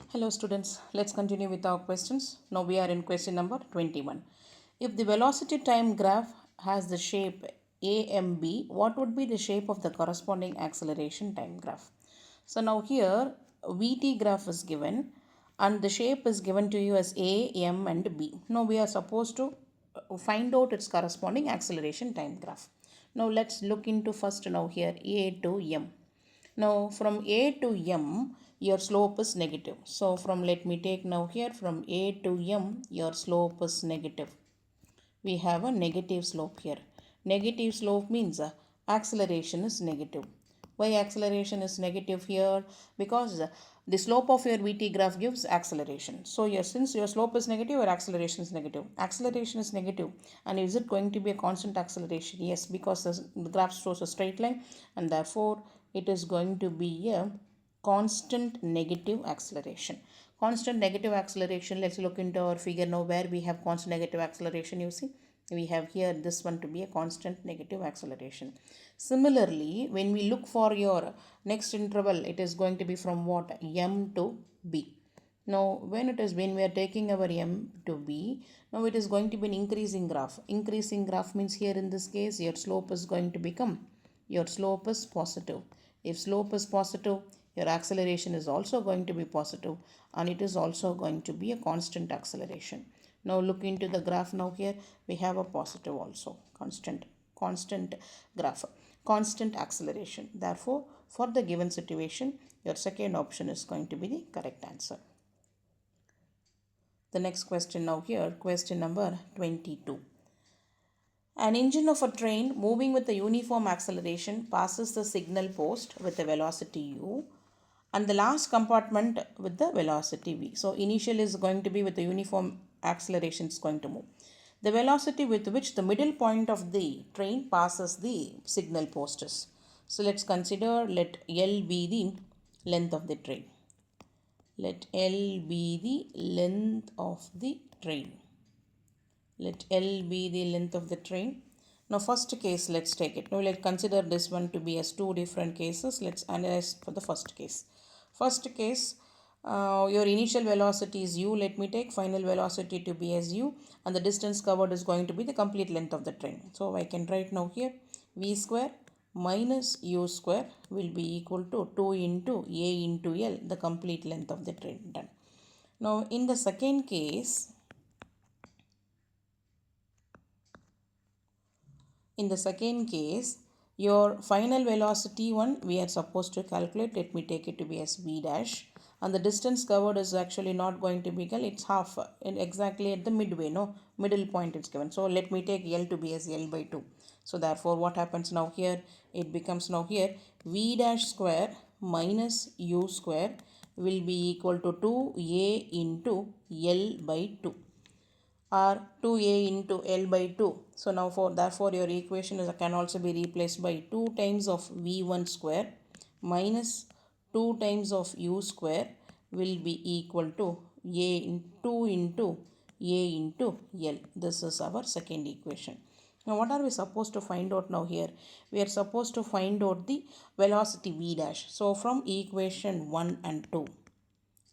Hello students, let's continue with our questions. Now we are in question number 21. If the velocity time graph has the shape AMB, what would be the shape of the corresponding acceleration time graph? So now here VT graph is given and the shape is given to you as A, M and B. Now we are supposed to find out its corresponding acceleration time graph. Now let's look into first now here A to M. Now from A to M, your slope is negative. So from let me take now here from A to M, your slope is negative. We have a negative slope here. Negative slope means acceleration is negative. Why acceleration is negative here? Because the slope of your VT graph gives acceleration. So since your slope is negative, your acceleration is negative. Acceleration is negative. And is it going to be a constant acceleration? Yes, because the graph shows a straight line and therefore it is going to be a constant negative acceleration. Constant negative acceleration, let's look into our figure now where we have constant negative acceleration. You see we have here this one to be a constant negative acceleration. Similarly, when we look for your next interval, it is going to be from what? M to B. Now when we are taking our M to B, now it is going to be an increasing graph. Increasing graph means here in this case your slope is going to become, your slope is positive. If slope is positive, your acceleration is also going to be positive and it is also going to be a constant acceleration. Now look into the graph now here we have a positive also, constant graph, constant acceleration. Therefore for the given situation your second option is going to be the correct answer. The next question now here, question number 22. An engine of a train moving with a uniform acceleration passes the signal post with a velocity u and the last compartment with the velocity v. So initial is going to be with the uniform acceleration is going to move. The velocity with which the middle point of the train passes the signal post is. So let's consider, let L be the length of the train. Let L be the length of the train. Let L be the length of the train. Now first case, let's take it. Now let's consider this one to be as two different cases. Let's analyze for the first case. First case, your initial velocity is u. Let me take final velocity to be as u and the distance covered is going to be the complete length of the train. So I can write now here v square minus u square will be equal to 2 into a into L, the complete length of the train. Done. Now in the second case, your final velocity one we are supposed to calculate. Let me take it to be as v dash and the distance covered is actually not going to be equal, it's half and exactly at the midway, no middle point it's given. So let me take L to be as L by 2. So therefore what happens now here, it becomes now here v dash square minus u square will be equal to 2a into L by 2 or 2a into L by 2. So now therefore your equation can also be replaced by 2 times of v1 square minus 2 times of u square will be equal to a in 2 into a into L. This is our second equation. Now what are we supposed to find out now here? We are supposed to find out the velocity v dash. So from equation 1 and 2.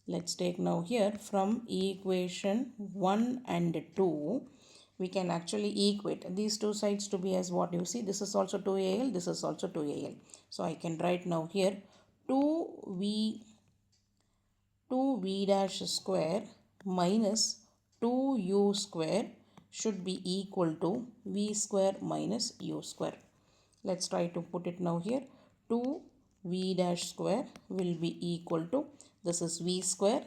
Let's take now here from equation 1 and 2, we can actually equate these two sides to be as what you see. This is also 2AL, this is also 2AL. So I can write now here 2V dash square minus 2U square should be equal to V square minus U square. Let's try to put it now here. 2V dash square will be equal to, this is V square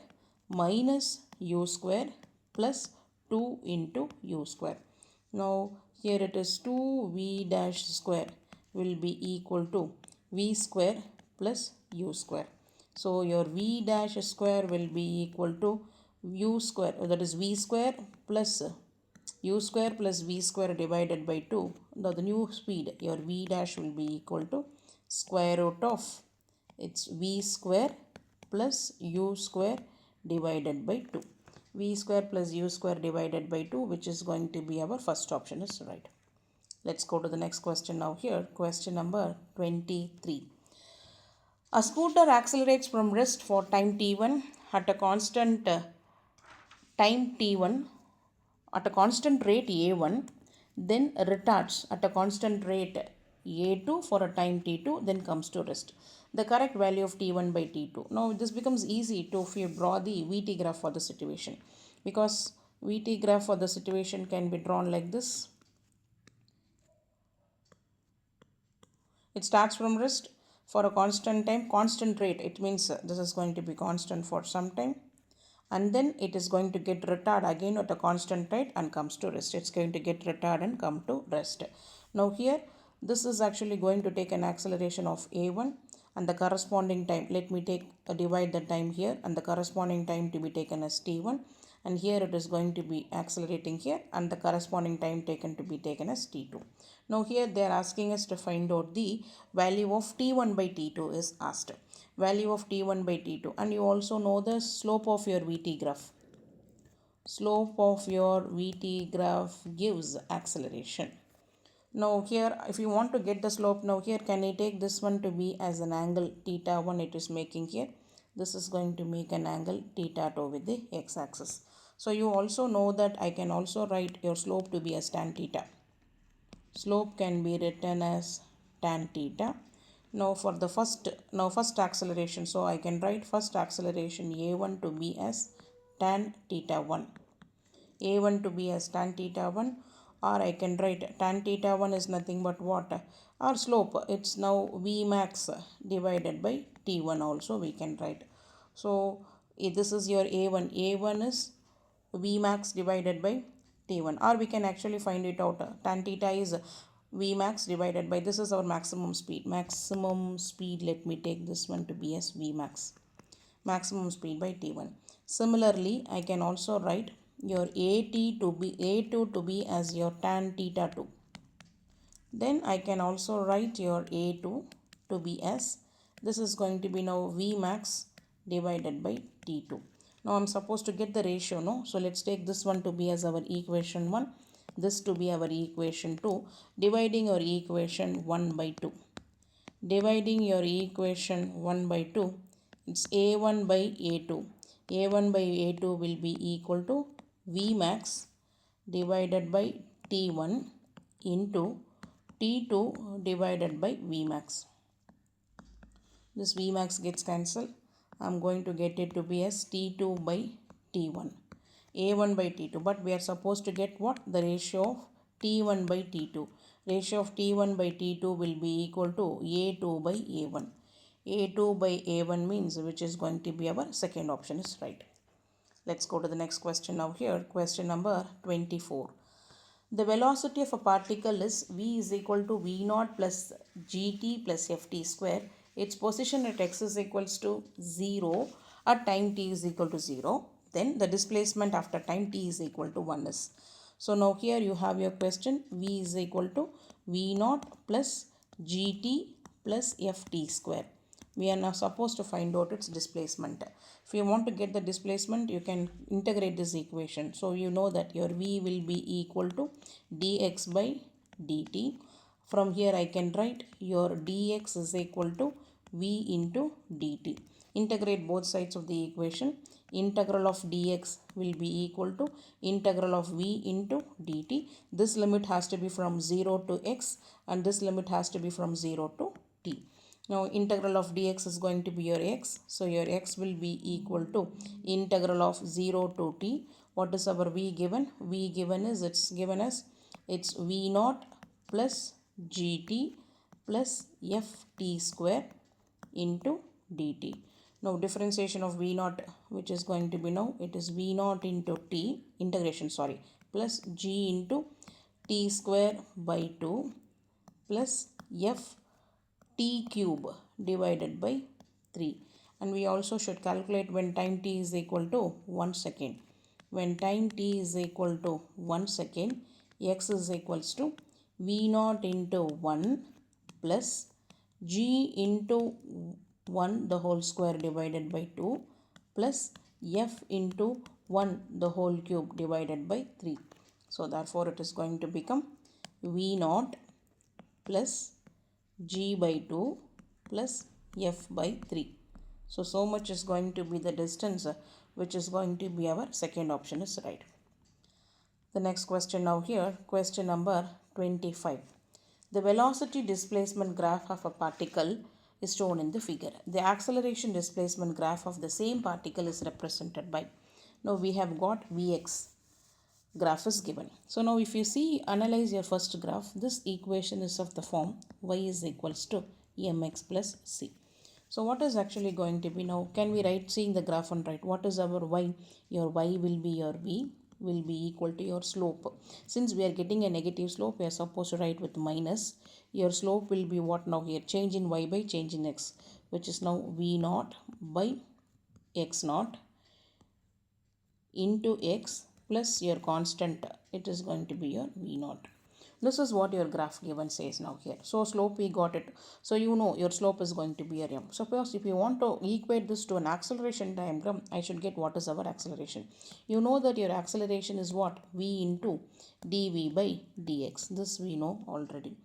minus U square plus 2 into U square. Now here it is 2V dash square will be equal to V square plus U square. So your V dash square will be equal to U square, that is V square plus u square plus v square divided by 2. Now the new speed, your v dash will be equal to square root of, it's v square plus u square divided by 2. V square plus u square divided by 2, which is going to be our first option is right. Let's go to the next question now here. Question number 23. A scooter accelerates from rest for time t1 at a constant time t1 at a constant rate a1, then retards at a constant rate a2 for a time t2, then comes to rest. The correct value of t1 by t2. Now this becomes easy to if you draw the vt graph for the situation, because vt graph for the situation can be drawn like this. It starts from rest for a constant time, constant rate. It means this is going to be constant for some time, and then it is going to get retard again at a constant rate and comes to rest. It's going to get retard and come to rest. Now here this is actually going to take an acceleration of a1, and the corresponding time, let me take divide the time here, and the corresponding time to be taken as t1, and here it is going to be accelerating here, and the corresponding time taken to be taken as t2. Now here they are asking us to find out the value of t1 by t2 is asked. Value of t1 by t2, and you also know the slope of your vt graph. Slope of your vt graph gives acceleration. Now here if you want to get the slope, now here can I take this one to be as an angle theta 1 it is making here. This is going to make an angle theta 2 with the x-axis. So you also know that I can also write your slope to be as tan theta. Slope can be written as tan theta. Now for the first acceleration, so I can write first acceleration a1 to be as tan theta 1. A1 to be as tan theta 1, or I can write tan theta 1 is nothing but what? Our slope, it's now V max divided by T1 also we can write. So this is your A1. A1 is V max divided by T1, or we can actually find it out. Tan theta is V max divided by, this is our maximum speed. Maximum speed, let me take this one to be as V max. Maximum speed by T1. Similarly, I can also write your AT to be A2 to be as your tan theta 2. Then I can also write your A2 to be as, this is going to be now V max divided by T2. Now I'm supposed to get the ratio, no? So let's take this one to be as our equation 1, this to be our equation 2, dividing your equation 1 by 2. Dividing your equation 1 by 2, it's a1 by a2. a1 by a2 will be equal to V max divided by T1 into T2 divided by V max. This V max gets cancelled. I'm going to get it to be as T2 by T1. A1 by T2. But we are supposed to get what? The ratio of T1 by T2. Ratio of T1 by T2 will be equal to A2 by A1. A2 by A1 means which is going to be our second option is right. Let's go to the next question now here. Question number 24. The velocity of a particle is v is equal to v naught plus gt plus ft square. Its position at x is equals to 0 at time t is equal to 0. Then the displacement after time t is equal to 1 is. So now here you have your question. V is equal to v naught plus gt plus ft square. We are now supposed to find out its displacement. If you want to get the displacement, you can integrate this equation. So you know that your v will be equal to dx by dt. From here I can write your dx is equal to v into dt. Integrate both sides of the equation. Integral of dx will be equal to integral of v into dt. This limit has to be from 0 to x, and this limit has to be from 0 to t. Now integral of dx is going to be your x. So your x will be equal to integral of 0 to t. What is our v given? V given is, it's given as, it's v naught plus gt plus ft square into dt. Now differentiation of v naught, which is going to be now, it is v naught into t, integration sorry, plus g into t square by 2 plus f t cube divided by 3. And we also should calculate when time t is equal to 1 second. When time t is equal to 1 second, x is equals to v naught into 1 plus g into 1 the whole square divided by 2 plus f into 1 the whole cube divided by 3. So therefore it is going to become v naught plus g by 2 plus f by 3. So much is going to be the distance which is going to be our second option is right. The next question now here, question number 25. The velocity displacement graph of a particle is shown in the figure. The acceleration displacement graph of the same particle is represented by. Now we have got Vx graph is given. So now if you see, analyze your first graph, this equation is of the form y is equals to mx plus c. So what is actually going to be now? Can we write, seeing the graph on right, what is our y? Your y will be your v will be equal to your slope. Since we are getting a negative slope, we are supposed to write with minus. Your slope will be what now here? Change in y by change in x, which is now v naught by x naught into x plus your constant, it is going to be your v naught. This is what your graph given says now here. So slope we got it. So you know your slope is going to be a m. Suppose if you want to equate this to an acceleration diagram, I should get what is our acceleration. You know that your acceleration is what? V into dv by dx. This we know already.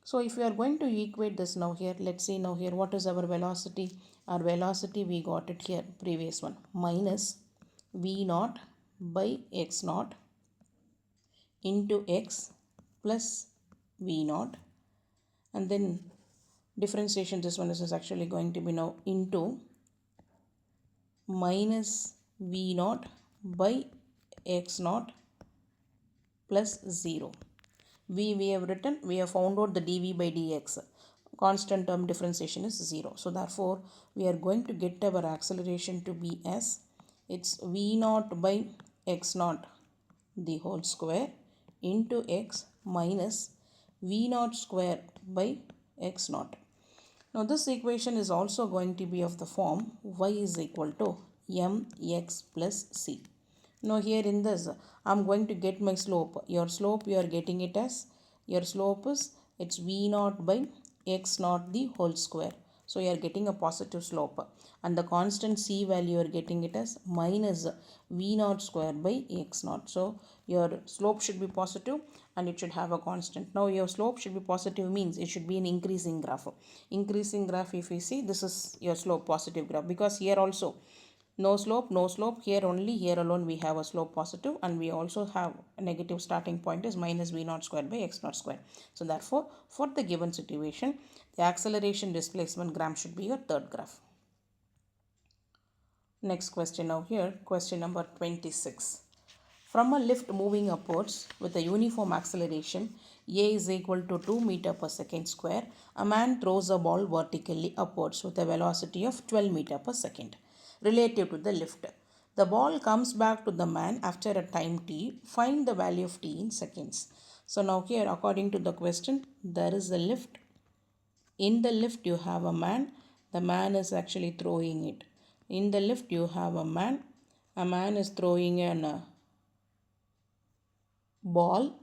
So if we are going to equate this now here, let's see now here what is our velocity. Our velocity we got it here, previous one, minus v naught by x naught into x plus v naught, and then differentiation, this one is actually going to be now into minus v naught by x naught plus 0. We have written, we have found out the dv by dx. Constant term differentiation is 0. So therefore we are going to get our acceleration to be as, it's v naught by x naught the whole square into x minus v naught square by x naught. Now this equation is also going to be of the form y is equal to mx plus c. Now here in this, I'm going to get my slope. Your slope you are getting it as, your slope is, it's v naught by x naught the whole square. So you are getting a positive slope, and the constant c value you are getting it as minus v naught square by x naught. So your slope should be positive and it should have a constant. Now your slope should be positive means it should be an increasing graph. Increasing graph, if you see, this is your slope positive graph, because here also no slope, here only, here alone we have a slope positive, and we also have a negative starting point is minus v naught square by x naught square. So therefore for the given situation, the acceleration displacement graph should be your third graph. Next question now here, question number 26. From a lift moving upwards with a uniform acceleration a is equal to 2 meter per second square, a man throws a ball vertically upwards with a velocity of 12 meter per second. Relative to the lift, the ball comes back to the man after a time t. Find the value of t in seconds. So now here, according to the question, there is a lift. In the lift you have a man. The man is actually throwing it. In the lift you have a man. A man is throwing an ball.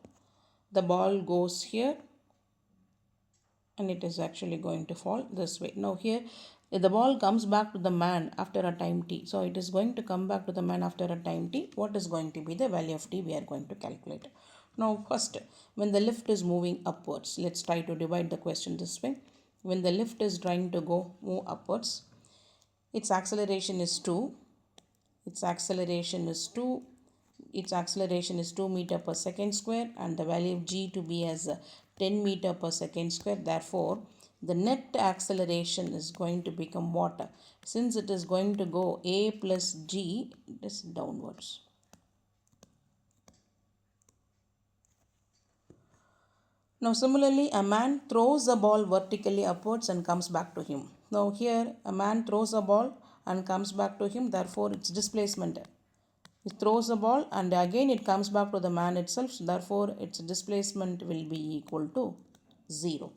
The ball goes here and it is actually going to fall this way. Now here the ball comes back to the man after a time t. So it is going to come back to the man after a time t. What is going to be the value of t we are going to calculate. Now first, when the lift is moving upwards, let's try to divide the question this way. When the lift is trying to move upwards, its acceleration is 2. Its acceleration is 2 meter per second square, and the value of g to be as 10 meter per second square. Therefore the net acceleration is going to become what? Since it is going to go a plus g, it is downwards. Now similarly, a man throws a ball vertically upwards and comes back to him. Now here a man throws a ball and comes back to him, therefore its displacement. It throws a ball and again it comes back to the man itself, so therefore its displacement will be equal to 0.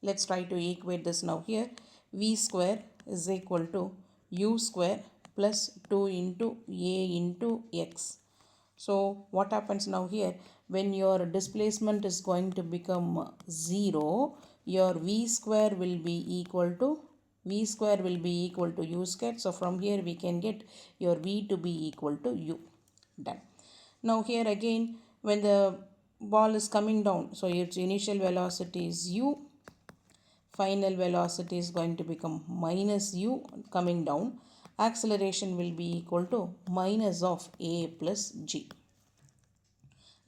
Let's try to equate this now here. V square is equal to u square plus 2 into a into x. So what happens now here, when your displacement is going to become 0, your v square will be equal to u square. So from here we can get your v to be equal to u. Done. Now here again, when the ball is coming down, so its initial velocity is u. final velocity is going to become minus u coming down. Acceleration will be equal to minus of a plus g.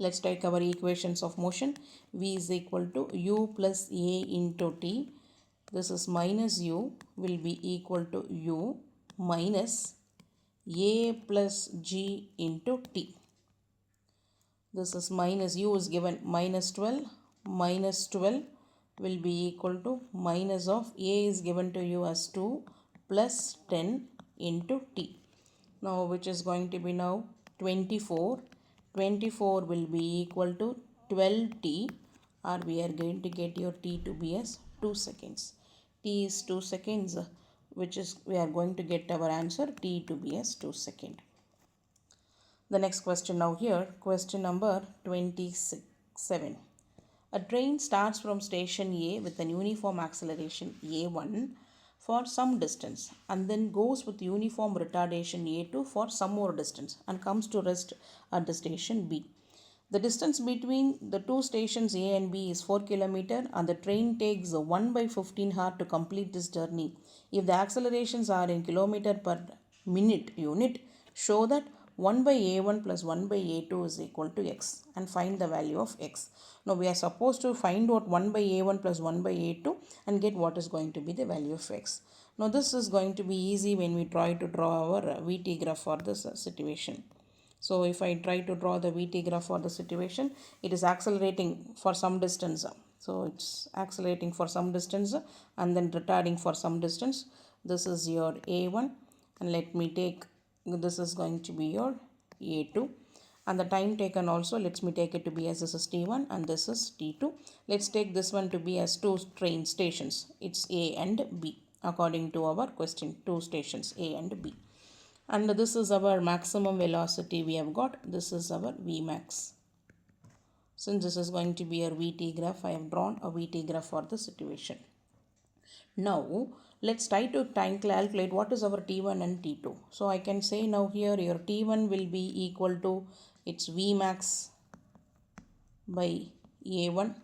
Let's take our equations of motion. V is equal to u plus a into t. This is minus u will be equal to u minus a plus g into t. This is minus u is given minus 12. Minus 12 will be equal to minus of a is given to you as 2 plus 10 into t. Now which is going to be now 24. 24 will be equal to 12t, or we are going to get your t to be as 2 seconds. T is 2 seconds, which is we are going to get our answer t to be as 2 seconds. The next question now here, question number 27. A train starts from station A with an uniform acceleration a1 for some distance and then goes with uniform retardation a2 for some more distance and comes to rest at the station B. The distance between the two stations A and B is 4 km and the train takes 1 by 15 hours to complete this journey. If the accelerations are in km per minute unit, show that 1 by a1 plus 1 by a2 is equal to x and find the value of x. Now we are supposed to find out 1 by a1 plus 1 by a2 and get what is going to be the value of x. Now this is going to be easy when we try to draw our VT graph for this situation. So if I try to draw the VT graph for the situation, it is accelerating for some distance. So it's accelerating for some distance and then retarding for some distance. This is your A1 and let me take, this is going to be your A2. And the time taken also, let me take it to be as this is T1 and this is T2. Let's take this one to be as two train stations. It's A and B according to our question, two stations A and B. And this is our maximum velocity we have got. This is our Vmax. Since this is going to be our VT graph, I have drawn a VT graph for the situation. Now, let's try to time calculate what is our T1 and T2. So, I can say now here your T1 will be equal to its Vmax by A1.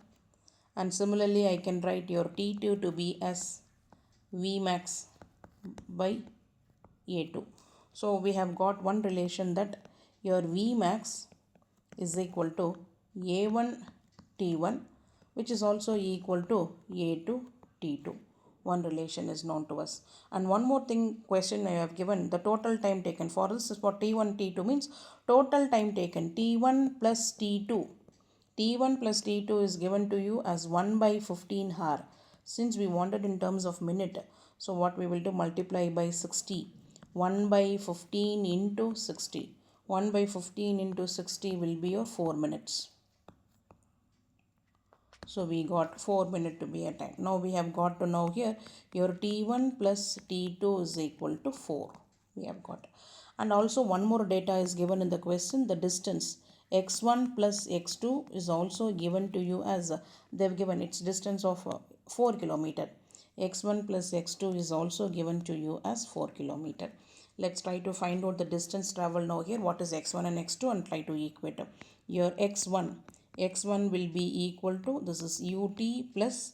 And similarly, I can write your T2 to be as Vmax by A2. So we have got one relation that your Vmax is equal to A1 T1, which is also equal to A2 T2. One relation is known to us. And one more thing question I have given, the total time taken for this is for T1 T2 means total time taken T1 plus T2. T1 plus T2 is given to you as 1 by 15 hour. Since we wanted in terms of minute, so what we will do, multiply by 60. 1 by 15 into 60. 1 by 15 into 60 will be your 4 minutes. So we got 4 minutes to be a time. Now we have got to know here your T1 plus T2 is equal to 4. We have got. And also one more data is given in the question. The distance x1 plus x2 is also given to you as they've given its distance of 4 km. X1 plus x2 is also given to you as 4 km. Let's try to find out the distance traveled now here. What is x1 and x2 and try to equate them. Your x1 will be equal to, this is ut plus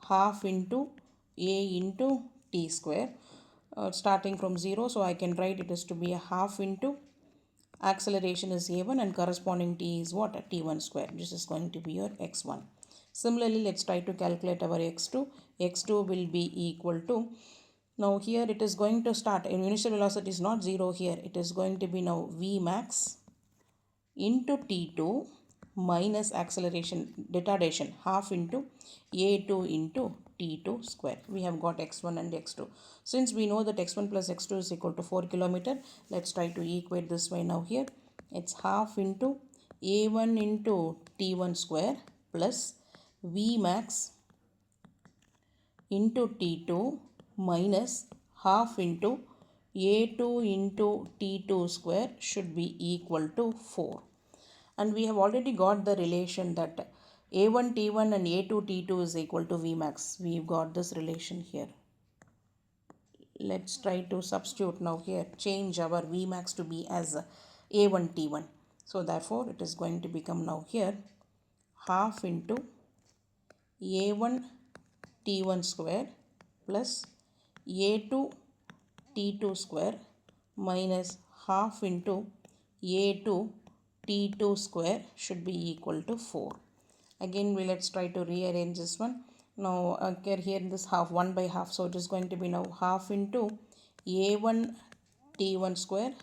half into a into t square. Starting from 0, so I can write it as to be a half into acceleration is a1 and corresponding t is what? T1 square. This is going to be your x1. Similarly, let's try to calculate our x2. x2 will be equal to, now here it is going to start, initial velocity is not 0 here. It is going to be now Vmax into T2 minus acceleration retardation half into A2 into T2 square. We have got x1 and x2. Since we know that x1 plus x2 is equal to 4 km, let's try to equate this way now here. It's half into A1 into T1 square plus Vmax into T2 minus half into A2 into T2 square should be equal to 4. And we have already got the relation that A1 T1 and A2 T2 is equal to Vmax. We've got this relation here. Let's try to substitute now here. Change our Vmax to be as A1 T1. So therefore it is going to become now here half into A1 t1 square plus a2 t2 square minus half into a2 t2 square should be equal to 4. Again, let's try to rearrange this one. Now here in this half 1 by half, so it is going to be now half into a1 t1 square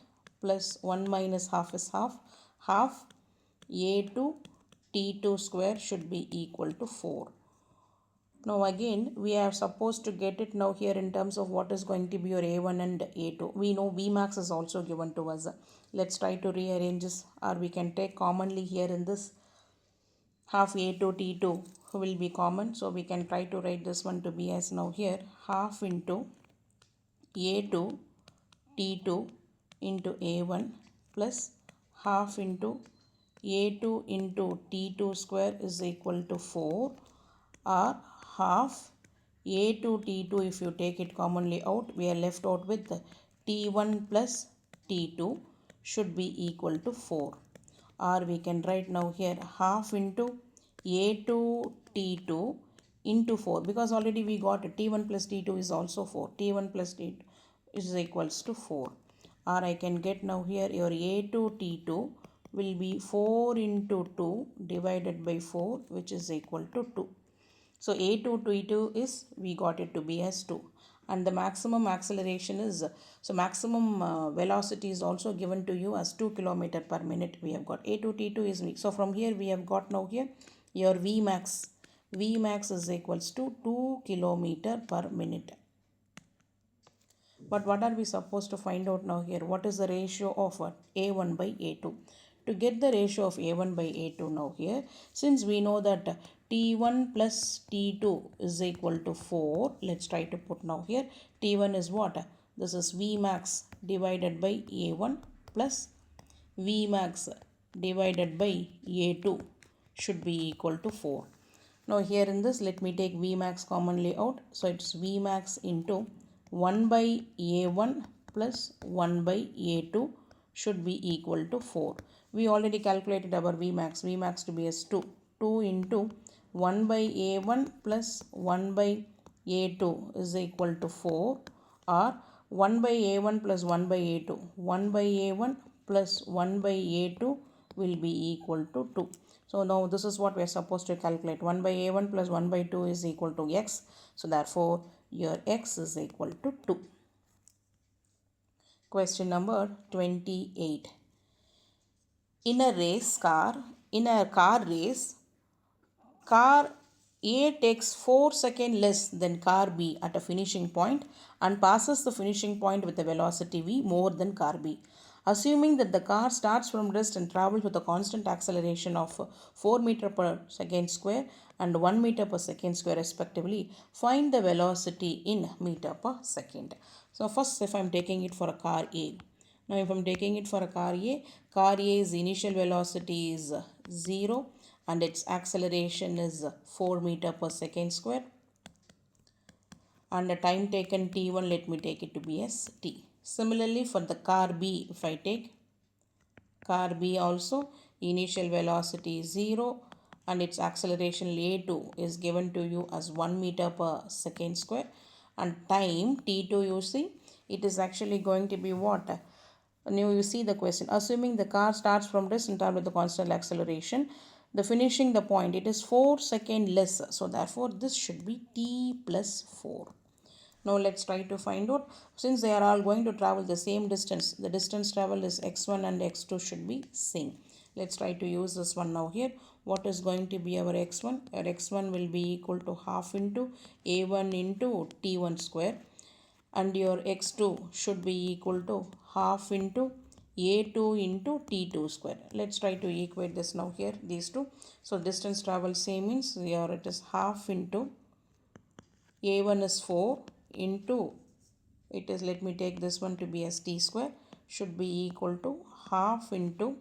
plus 1 minus half is half a2 t2 square should be equal to 4. Now again we are supposed to get it now here in terms of what is going to be your a1 and a2. We know Vmax is also given to us. Let's try to rearrange this, or we can take commonly here in this half a2 t2 will be common, so we can try to write this one to be as now here half into a2 t2 into a1 plus half into a2 into t2 square is equal to 4, or half a2 t2, if you take it commonly out, we are left out with t1 plus t2 should be equal to 4. Or we can write now here half into a2 t2 into 4, because already we got it, t1 plus t2 is also 4, t1 plus t2 is equals to 4. Or I can get now here your a2 t2 will be 4 into 2 divided by 4, which is equal to 2. So a2 to e2 is, we got it to be as 2. And the maximum acceleration is, so maximum velocity is also given to you as 2 kilometer per minute. We have got a2 t2 is, so from here we have got now here your Vmax. Vmax is equals to 2 kilometer per minute. But what are we supposed to find out now here? What is the ratio of a1 by a2? To get the ratio of a1 by a2 now here, since we know that t1 plus t2 is equal to 4, let's try to put now here. T1 is what? This is Vmax divided by a1 plus Vmax divided by a2 should be equal to 4. Now here in this, let me take Vmax commonly out. So it's Vmax into 1 by a1 plus 1 by a2 should be equal to 4. We already calculated our Vmax. Vmax to be as 2. 2 into 1 by a1 plus 1 by a2 is equal to 4, or 1 by a1 plus 1 by a2. 1 by a1 plus 1 by a2 will be equal to 2. So now this is what we are supposed to calculate. 1 by a1 plus 1 by 2 is equal to x. So therefore your x is equal to 2. Question number 28. In a car race, car A takes 4 seconds less than car B at a finishing point and passes the finishing point with a velocity v more than car B. Assuming that the car starts from rest and travels with a constant acceleration of 4 meter per second square and 1 meter per second square respectively, find the velocity in meter per second. So first, if I am taking it for a car A. Now if I am taking it for a car A's initial velocity is 0 and its acceleration is 4 meter per second square, and the time taken t1, let me take it to be as t. Similarly for the car B, if I take car B also, initial velocity is 0 and its acceleration a2 is given to you as 1 meter per second square, and time t2, you see it is actually going to be what? Now you see the question, assuming the car starts from rest and with the constant acceleration, the finishing the point, it is 4 seconds less, so therefore this should be t plus 4. Now let's try to find out, since they are all going to travel the same distance, the distance traveled is x1 and x2 should be same. Let's try to use this one now here. What is going to be our x1? Our x1 will be equal to half into a1 into t1 square, and your x2 should be equal to half into a2 into t2 square. Let's try to equate this now here, these two. So distance travel same means here it is half into a1 is 4 into, it is, let me take this one to be as t square, should be equal to half into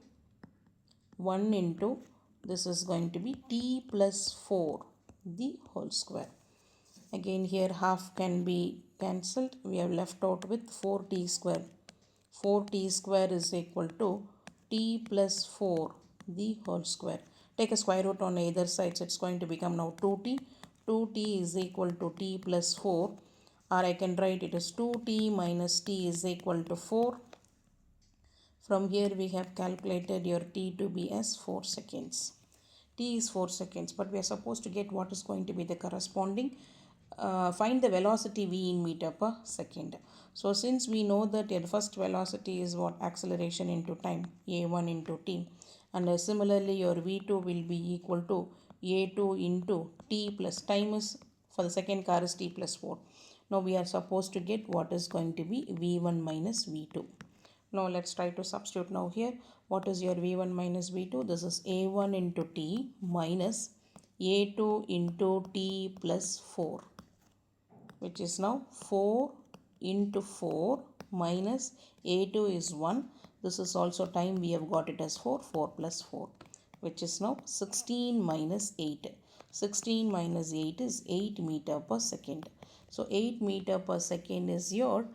1 into, this is going to be t plus 4 the whole square. Again here half can be cancelled. We have left out with 4t square. 4t square is equal to t plus 4 the whole square. Take a square root on either sides. It's going to become now 2t. 2t is equal to t plus 4, or I can write it as 2t minus t is equal to 4. From here we have calculated your t to be as 4 seconds. T is 4 seconds, but we are supposed to get what is going to be the corresponding, find the velocity v in meter per second. So since we know that your first velocity is what, acceleration into time, a1 into t, and similarly your v2 will be equal to a2 into t plus time is, for the second car is t plus 4. Now we are supposed to get what is going to be v1 minus v2. Now let's try to substitute now here. What is your v1 minus v2? This is a1 into t minus a2 into t plus 4, which is now 4 into 4 minus a2 is 1. This is also time, we have got it as 4, 4 plus 4, which is now 16 minus 8. 16 minus 8 is 8 meter per second. So 8 meter per second is your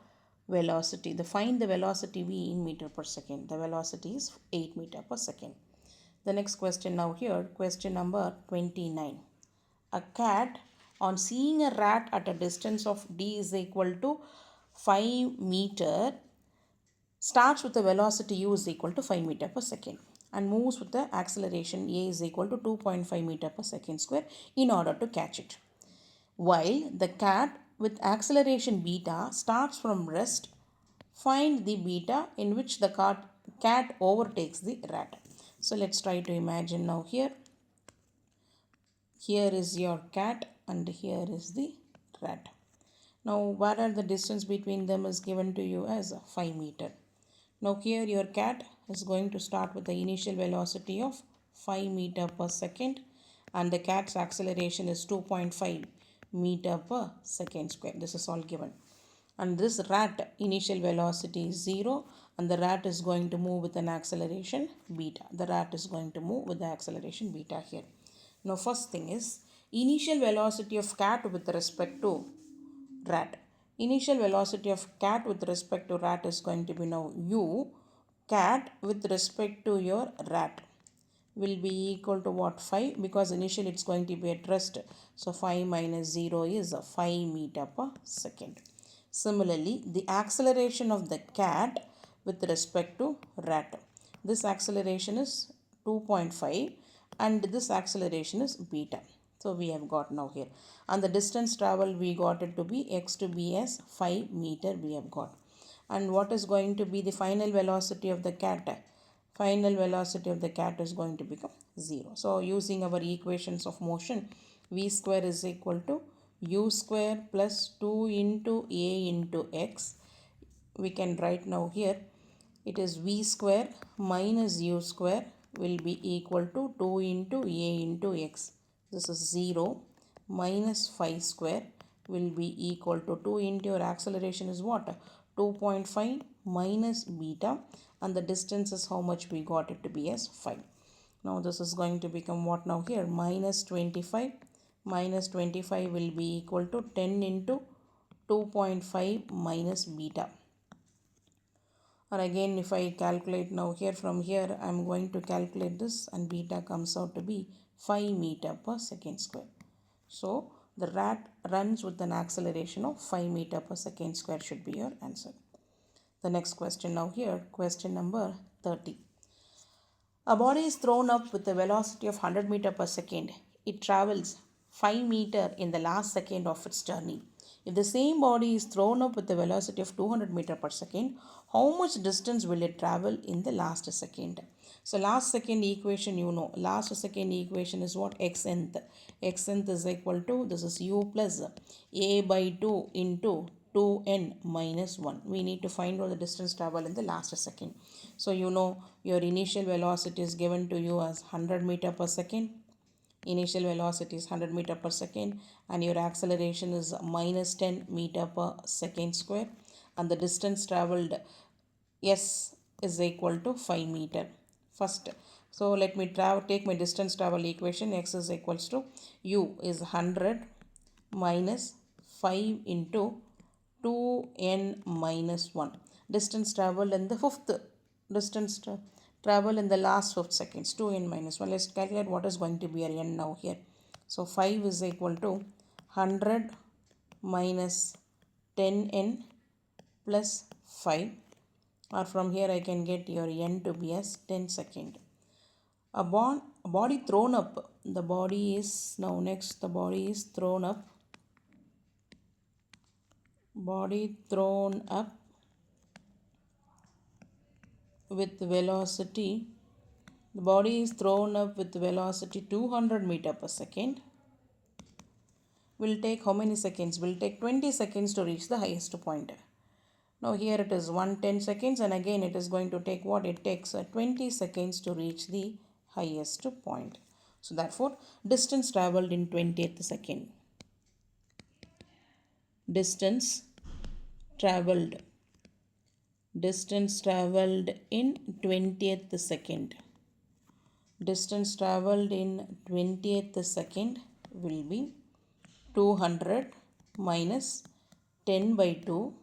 velocity. Find the velocity v in meter per second. The velocity is 8 meter per second. The next question now here, question number 29. A cat, on seeing a rat at a distance of d is equal to 5 meter, starts with the velocity u is equal to 5 meter per second and moves with the acceleration a is equal to 2.5 meter per second square in order to catch it. While the cat with acceleration beta starts from rest, find the beta in which the cat overtakes the rat. So let's try to imagine now here. Here is your cat and here is the rat. Now what are the distance between them is given to you as 5 meter. Now here your cat is going to start with the initial velocity of 5 meter per second and the cat's acceleration is 2.5 meter per second square. This is all given. And this rat initial velocity is 0 and the rat is going to move with an acceleration beta. The rat is going to move with the acceleration beta here. Now first thing is initial velocity of cat with respect to rat. Initial velocity of cat with respect to rat is going to be now u. Cat with respect to your rat will be equal to what, 5, because initially it's going to be at rest. So 5 minus 0 is 5 meter per second. Similarly, the acceleration of the cat with respect to rat. This acceleration is 2.5 and this acceleration is beta. So we have got now here. And the distance travel we got it to be x to be as 5 meter we have got. And what is going to be the final velocity of the cat? Final velocity of the cat is going to become 0. So using our equations of motion, v square is equal to u square plus 2 into a into x. We can write now here, it is v square minus u square will be equal to 2 into a into x. This is 0 minus 5 square will be equal to 2 into your acceleration is what? 2.5 minus beta, and the distance is how much we got it to be as 5. Now this is going to become what now here? Minus 25. Minus 25 will be equal to 10 into 2.5 minus beta. Or again, if I calculate now here, from here I am going to calculate this and beta comes out to be 5 meter per second square. So the rat runs with an acceleration of 5 meter per second square should be your answer. The next question now here, question number 30. A body is thrown up with a velocity of 100 meter per second. It travels 5 meter in the last second of its journey. If the same body is thrown up with a velocity of 200 meter per second, how much distance will it travel in the last second? So last second equation you know. Last second equation is what? Xnth. Xnth is equal to, this is u plus a by 2 into 2n minus 1. We need to find out the distance travel in the last second. So you know your initial velocity is given to you as 100 meter per second. Initial velocity is 100 meter per second and your acceleration is minus 10 meter per second square, and the distance traveled s is equal to 5 meter. First, so let me take my distance travel equation. X is equals to u is 100 minus 5 into 2n minus 1. Distance traveled in the fifth distance travel in the last 5 seconds, 2n minus 1. Let's calculate what is going to be our n now here. So 5 is equal to 100 minus 10n plus 5, or from here I can get your n to be as 10 second. A body thrown up, the body is now next, the body is thrown up, body thrown up with velocity, the body is thrown up with velocity 200 meter per second, will take how many seconds? Will take 20 seconds to reach the highest point. Now here it is 110 seconds, and again it is going to take what? It takes 20 seconds to reach the highest point. So therefore distance traveled in 20th second. Distance traveled in 20th second. Distance traveled in 20th second will be 200 minus 10 by 2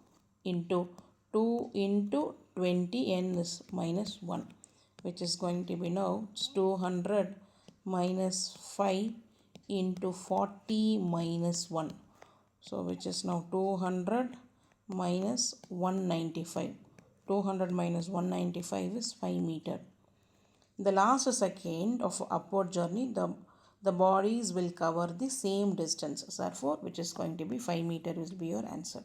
into 2 into 20, n is minus 1, which is going to be now 200 minus 5 into 40 minus 1. So which is now 200 minus 195. 200 minus 195 is 5 meter. The last second of upward journey, the bodies will cover the same distance. Therefore, which is going to be 5 meter will be your answer.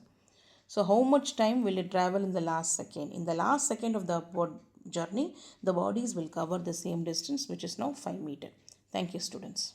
So how much time will it travel in the last second? In the last second of the upward journey, the bodies will cover the same distance, which is now 5 meter. Thank you, students.